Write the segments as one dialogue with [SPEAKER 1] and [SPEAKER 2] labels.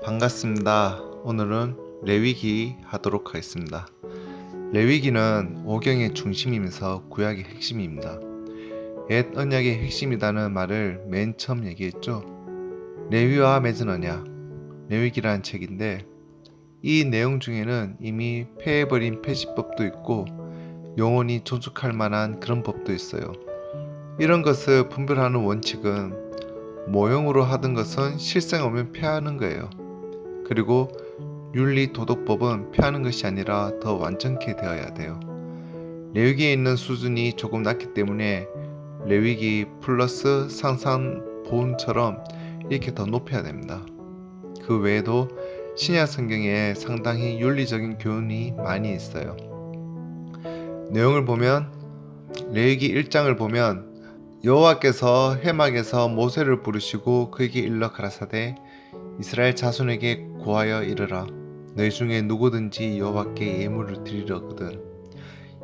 [SPEAKER 1] 반갑습니다. 오늘은 레위기 하도록 하겠습니다. 레위기는 오경의 중심이면서 구약의 핵심입니다. 옛 언약의 핵심이라는 말을 맨 처음 얘기했죠. 레위와 맺은 언약, 레위기라는 책인데 이 내용 중에는 이미 폐해버린 폐지법도 있고 영원히 존속할 만한 그런 법도 있어요. 이런 것을 분별하는 원칙은 모형으로 하던 것은 실생하면 폐하는 거예요. 그리고 윤리도덕법은 폐하는 것이 아니라 더 완전케 되어야 돼요. 레위기에 있는 수준이 조금 낮기 때문에 레위기 플러스 상상본처럼 이렇게 더 높여야 됩니다. 그 외에도 신약 성경에 상당히 윤리적인 교훈이 많이 있어요. 내용을 보면 레위기 1장을 보면 여호와께서 해막에서 모세를 부르시고 그에게 일러 가라사대 이스라엘 자손에게 고하여 이르라. 너희 중에 누구든지 여호와께 예물을 드리려거든.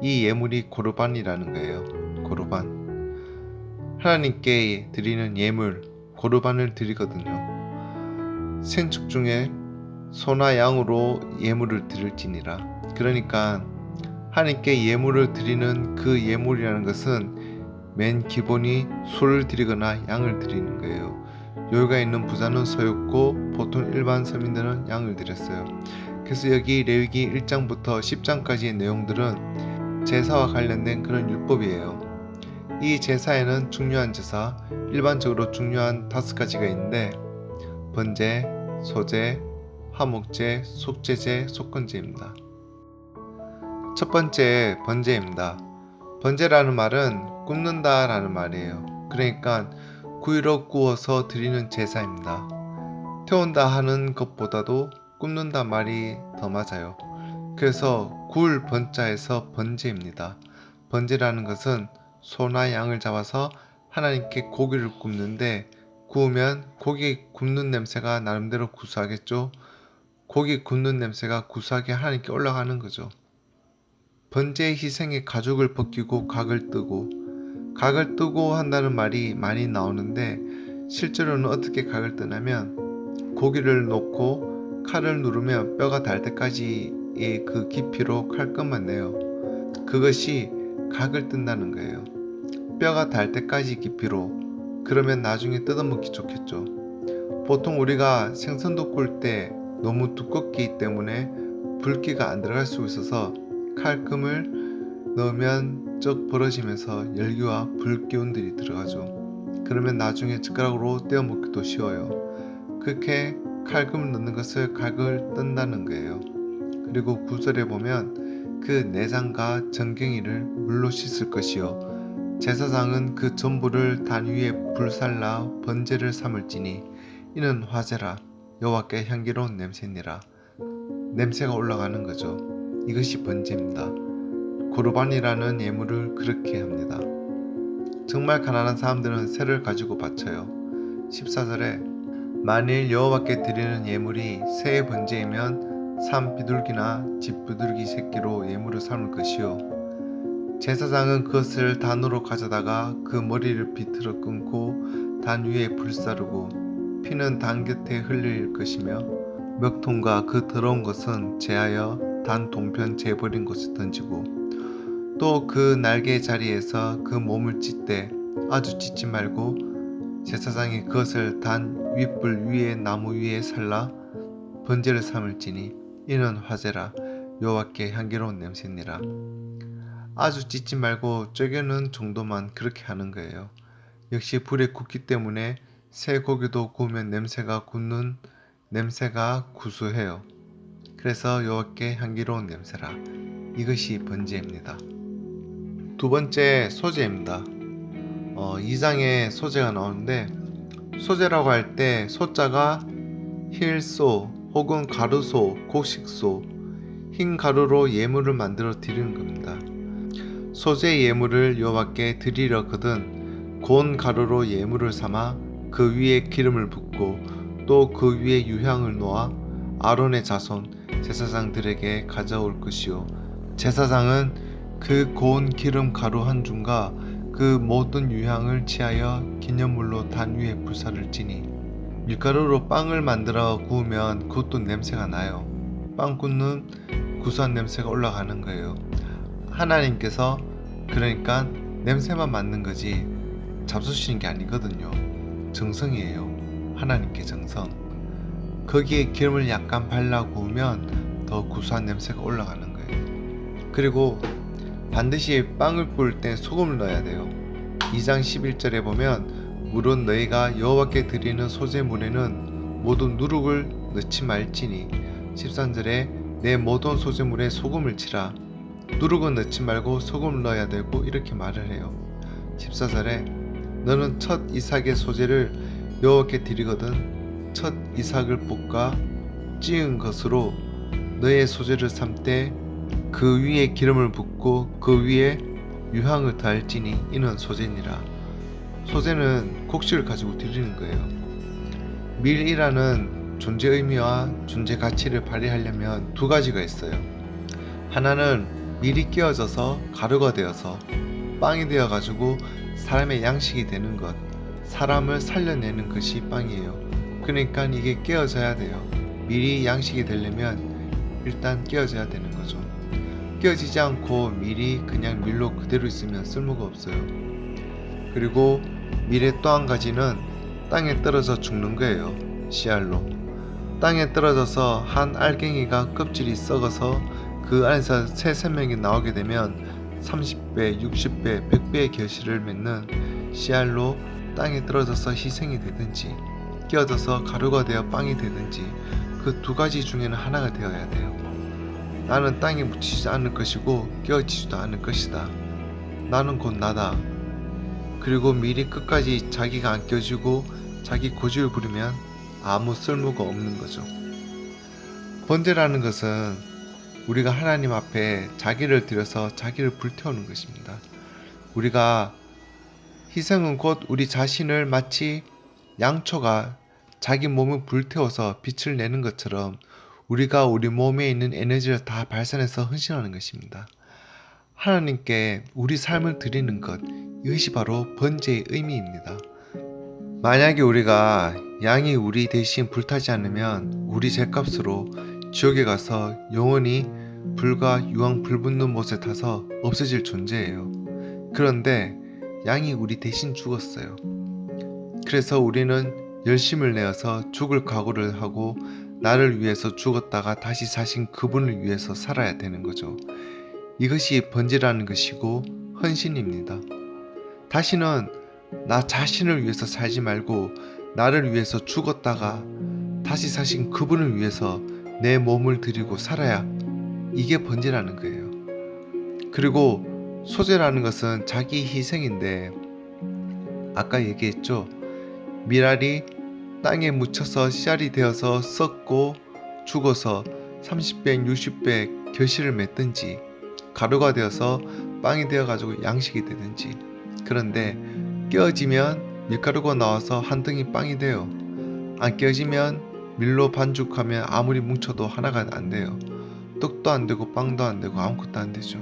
[SPEAKER 1] 이 예물이 고르반이라는 거예요. 고르반. 하나님께 드리는 예물 고르반을 드리거든요. 생축 중에 소나 양으로 예물을 드릴지니라. 그러니까 하나님께 예물을 드리는 그 예물이라는 것은 맨 기본이 소를 드리거나 양을 드리는 거예요. 여유가 있는 부자는 소였고 보통 일반 서민들은 양을 드렸어요. 그래서 여기 레위기 1장부터 10장까지의 내용들은 제사와 관련된 그런 율법이에요. 이 제사에는 중요한 제사, 일반적으로 중요한 5가지가 있는데 번제, 소제, 화목제, 속죄제, 속건제입니다. 첫 번째 번제입니다. 번제라는 말은 굽는다 라는 말이에요. 그러니까 구이로 구워서 드리는 제사입니다. 태운다 하는 것보다도 굽는다 말이 더 맞아요. 그래서 구울 번자에서 번제입니다. 번제라는 것은 소나 양을 잡아서 하나님께 고기를 굽는데 구우면 고기 굽는 냄새가 나름대로 구수하겠죠. 고기 굽는 냄새가 구수하게 하나님께 올라가는 거죠. 번제의 희생에 가죽을 벗기고 각을 뜨고 한다는 말이 많이 나오는데 실제로는 어떻게 각을 뜨냐면 고기를 놓고 칼을 누르면 뼈가 닿을 때까지의 그 깊이로 칼끝만 내요. 그것이 각을 뜬다는 거예요. 뼈가 닿을 때까지 깊이로. 그러면 나중에 뜯어먹기 좋겠죠. 보통 우리가 생선도 구울 때 너무 두껍기 때문에 붉기가 안 들어갈 수 있어서 칼금을 넣으면 쩍 벌어지면서 열기와 불기운들이 들어가죠. 그러면 나중에 젓가락으로 떼어 먹기도 쉬워요. 그렇게 칼금을 넣는 것을 각을 뜬다는 거예요. 그리고 구절에 보면 그 내장과 정갱이를 물로 씻을 것이요 제사장은 그 전부를 단 위에 불살라 번제를 삼을지니 이는 화제라 여호와께 향기로운 냄새니라. 냄새가 올라가는 거죠. 이것이 번제입니다. 고르반이라는 예물을 그렇게 합니다. 정말 가난한 사람들은 새를 가지고 바쳐요. 14절에 만일 여호와께 드리는 예물이 새의 번제이면 산 비둘기나 집 비둘기 새끼로 예물을 삼을 것이요 제사장은 그것을 단으로 가져다가 그 머리를 비틀어 끊고 단 위에 불사르고 피는 단 곁에 흘릴 것이며 먹통과 그 더러운 것은 제하여 단 동편 재버린 곳에 던지고 또 그 날개 자리에서 그 몸을 찢되 아주 찢지 말고 제사장이 그것을 단 윗불 위에 나무 위에 살라 번제를 삼을지니 이는 화제라 여호와께 향기로운 냄새니라. 아주 찢지 말고 쪼개는 정도만 그렇게 하는 거예요. 역시 불에 굽기 때문에 새 고기도 구우면 냄새가 구수해요. 그래서 여호와께 향기로운 냄새라. 이것이 번제입니다. 두 번째 소제입니다. 2장에 소제가 나오는데 소제라고 할 때 소자가 힐소 혹은 가루소, 곡식소, 흰 가루로 예물을 만들어 드리는 겁니다. 소제 예물을 여호와께 드리려거든 고운 가루로 예물을 삼아 그 위에 기름을 붓고 또 그 위에 유향을 놓아 아론의 자손 제사장들에게 가져올 것이요 제사장은 그 고운 기름 가루 한 줌과 그 모든 유향을 취하여 기념물로 단 위에 불사를 지니 밀가루로 빵을 만들어 구우면 그것도 냄새가 나요. 빵 굽는 구수한 냄새가 올라가는 거예요. 하나님께서 그러니까 냄새만 맡는 거지 잡수시는 게 아니거든요. 정성이에요. 하나님께 정성. 거기에 기름을 약간 발라 구우면 더 구수한 냄새가 올라가는 거예요. 그리고 반드시 빵을 구울 때 소금을 넣어야 돼요. 2장 11절에 보면 물은 너희가 여호와께 드리는 소제물에는 모든 누룩을 넣지 말지니 13절에 내 모든 소제물에 소금을 치라. 누룩은 넣지 말고 소금을 넣어야 되고 이렇게 말을 해요. 14절에 너는 첫 이삭의 소제를 여호와께 드리거든 첫 이삭을 볶아 찌은 것으로 너의 소제를 삼되 그 위에 기름을 붓고 그 위에 유향을 더할지니 이는 소제니라. 소제는 곡식을 가지고 드리는 거예요. 밀이라는 존재 의미와 존재 가치를 발휘하려면 두 가지가 있어요. 하나는 밀이 깨어져서 가루가 되어서 빵이 되어 가지고 사람의 양식이 되는 것, 사람을 살려내는 것이 빵이에요. 그러니까 이게 깨어져야 돼요. 밀이 양식이 되려면 일단 깨어져야 되는 거죠. 깨어지지 않고 밀이 그냥 밀로 그대로 있으면 쓸모가 없어요. 그리고 밀의 또 한 가지는 땅에 떨어져 죽는 거예요. 씨알로. 땅에 떨어져서 한 알갱이가 껍질이 썩어서 그 안에서 새 생명이 나오게 되면 30배, 60배, 100배의 결실을 맺는 씨알로 땅에 떨어져서 희생이 되든지 깨어져서 가루가 되어 빵이 되든지 그 두 가지 중에는 하나가 되어야 돼요. 나는 땅에 묻히지 않을 것이고 깨어지지도 않을 것이다. 나는 곧 나다. 그리고 밀이 끝까지 자기가 안 깨어지고 자기 고집을 부리면 아무 쓸모가 없는 거죠. 번제라는 것은 우리가 하나님 앞에 자기를 드려서 자기를 불태우는 것입니다. 우리가 희생은 곧 우리 자신을 마치 양초가 자기 몸을 불태워서 빛을 내는 것처럼 우리가 우리 몸에 있는 에너지를 다 발산해서 헌신하는 것입니다. 하나님께 우리 삶을 드리는 것, 이것이 바로 번제의 의미입니다. 만약에 우리가 양이 우리 대신 불타지 않으면 우리 죄값으로 지옥에 가서 영원히 불과 유황 불붙는 못에 타서 없어질 존재예요. 그런데 양이 우리 대신 죽었어요. 그래서 우리는 열심을 내어서 죽을 각오를 하고 나를 위해서 죽었다가 다시 사신 그분을 위해서 살아야 되는 거죠. 이것이 번제라는 것이고 헌신입니다. 다시는 나 자신을 위해서 살지 말고 나를 위해서 죽었다가 다시 사신 그분을 위해서 내 몸을 드리고 살아야 이게 번제라는 거예요. 그리고 소제라는 것은 자기 희생인데 아까 얘기했죠. 밀알이 땅에 묻혀서 씨알이 되어서 썩고 죽어서 30배, 60배 결실을 맺든지 가루가 되어서 빵이 되어 가지고 양식이 되든지 그런데 깨어지면 밀가루가 나와서 한 덩이 빵이 돼요. 안 깨어지면 밀로 반죽하면 아무리 뭉쳐도 하나가 안 돼요. 떡도 안 되고 빵도 안 되고 아무것도 안 되죠.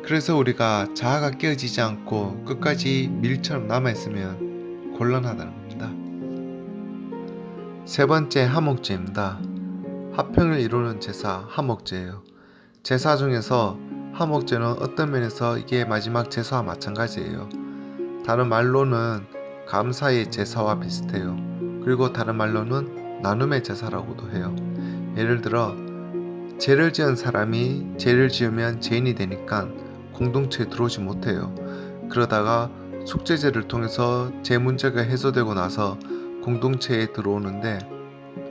[SPEAKER 1] 그래서 우리가 자아가 깨어지지 않고 끝까지 밀처럼 남아있으면 곤란하다는 겁니다. 세 번째 하목제입니다. 화평을 이루는 제사 하목제예요. 제사 중에서 하목제는 어떤 면에서 이게 마지막 제사와 마찬가지예요. 다른 말로는 감사의 제사와 비슷해요. 그리고 다른 말로는 나눔의 제사라고도 해요. 예를 들어 죄를 지은 사람이 죄를 지으면 죄인이 되니까 공동체에 들어오지 못해요. 그러다가 속죄제를 통해서 죄 문제가 해소되고 나서 공동체에 들어오는데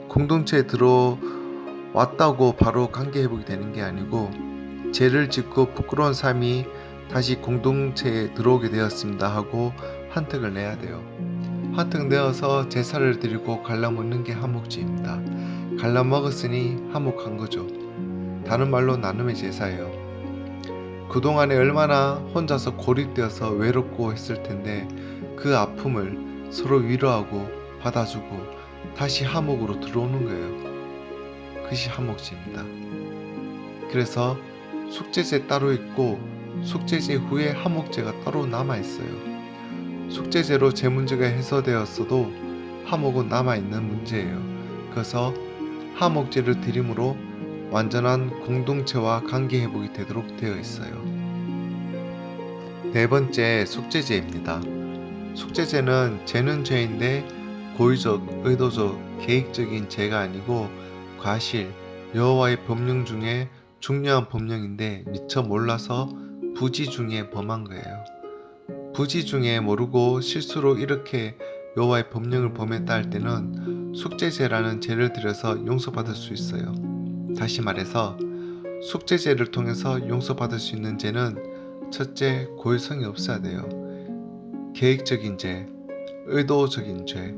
[SPEAKER 1] 공동체에 들어왔다고 바로 관계 회복이 되는 게 아니고 죄를 짓고 부끄러운 삶이 다시 공동체에 들어오게 되었습니다 하고 한턱을 내야 돼요. 한턱 내어서 제사를 드리고 갈라먹는 게 하목제입니다. 갈라먹었으니 하목한 거죠. 다른 말로 나눔의 제사예요. 그동안에 얼마나 혼자서 고립되어서 외롭고 했을 텐데 그 아픔을 서로 위로하고 받아주고 다시 하목으로 들어오는 거예요. 그것이 하목제입니다. 그래서 속죄제 따로 있고 속죄제 후에 하목제가 따로 남아있어요. 속죄제로 제 문제가 해소되었어도 화목은 남아있는 문제예요. 그래서 화목제를 드림으로 완전한 공동체와 관계 회복이 되도록 되어 있어요. 네 번째, 속죄제입니다. 속죄제는 죄는 죄인데 고의적, 의도적, 계획적인 죄가 아니고 과실, 여호와의 법령 중에 중요한 법령인데 미처 몰라서 부지 중에 범한 거예요. 부지 중에 모르고 실수로 이렇게 여호와의 법령을 범했다 할 때는 속죄제라는 제를 드려서 용서받을 수 있어요. 다시 말해서 속죄제를 통해서 용서받을 수 있는 죄는 첫째, 고의성이 없어야 돼요. 계획적인 죄, 의도적인 죄,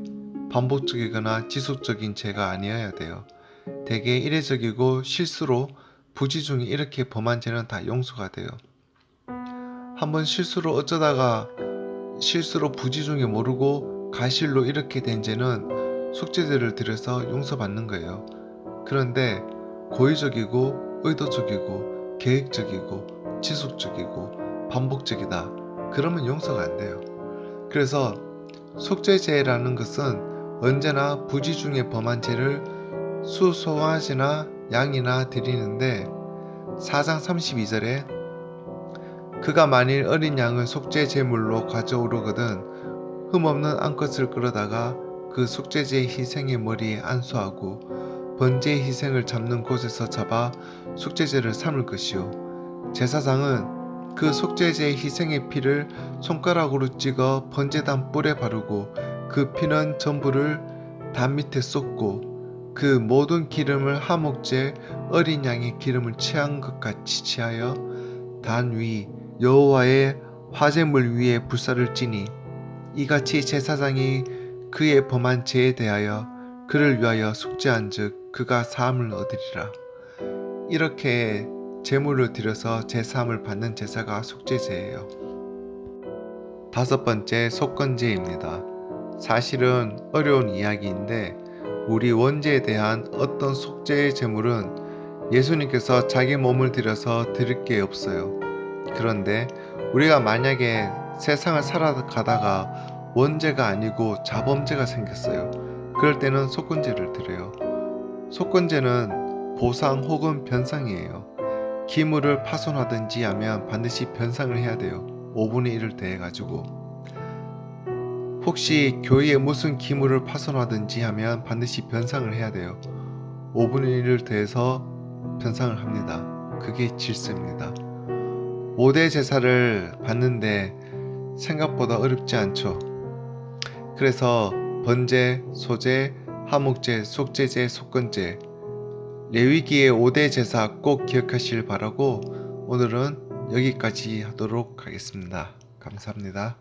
[SPEAKER 1] 반복적이거나 지속적인 죄가 아니어야 돼요. 대개 이례적이고 실수로 부지 중에 이렇게 범한 죄는 다 용서가 돼요. 한번 실수로 어쩌다가 실수로 부지 중에 모르고 가실로 이렇게 된 죄는 속죄제를 드려서 용서받는 거예요. 그런데 고의적이고 의도적이고 계획적이고 지속적이고 반복적이다. 그러면 용서가 안 돼요. 그래서 속죄제라는 것은 언제나 부지 중에 범한 죄를 수송아지나 양이나 드리는데 4장 32절에 그가 만일 어린 양을 속죄 제물로 가져오려거든 흠없는 암컷을 끌어다가 그 속죄제의 희생의 머리에 안수하고 번제의 희생을 잡는 곳에서 잡아 속죄제를 삼을 것이요 제사장은 그 속죄제의 희생의 피를 손가락으로 찍어 번제단 뿔에 바르고 그 피는 전부를 단 밑에 쏟고 그 모든 기름을 화목제 어린 양의 기름을 취한 것 같이 취하여 단 위 여호와의 화제물 위에 불사를 찌니 이같이 제사장이 그의 범한 죄에 대하여 그를 위하여 속죄한즉 그가 사함을 얻으리라. 이렇게 제물을 드려서 제사함을 받는 제사가 속죄제예요. 다섯 번째, 속건제입니다. 사실은 어려운 이야기인데 우리 원죄에 대한 어떤 속죄의 제물은 예수님께서 자기 몸을 들여서 드릴 게 없어요. 그런데 우리가 만약에 세상을 살아가다가 원죄가 아니고 자범죄가 생겼어요. 그럴 때는 속건제를 드려요. 속건제는 보상 혹은 변상이에요. 기물을 파손하든지 하면 반드시 변상을 해야 돼요. 5분의 1을 대해가지고. 혹시 교회에 무슨 기물을 파손하든지 하면 반드시 변상을 해야 돼요. 5분의 1을 대해서 변상을 합니다. 그게 질서입니다. 5대 제사를 받는데 생각보다 어렵지 않죠. 그래서 번제, 소제, 화목제, 속죄제, 속건제, 레위기의 5대 제사 꼭 기억하시길 바라고 오늘은 여기까지 하도록 하겠습니다. 감사합니다.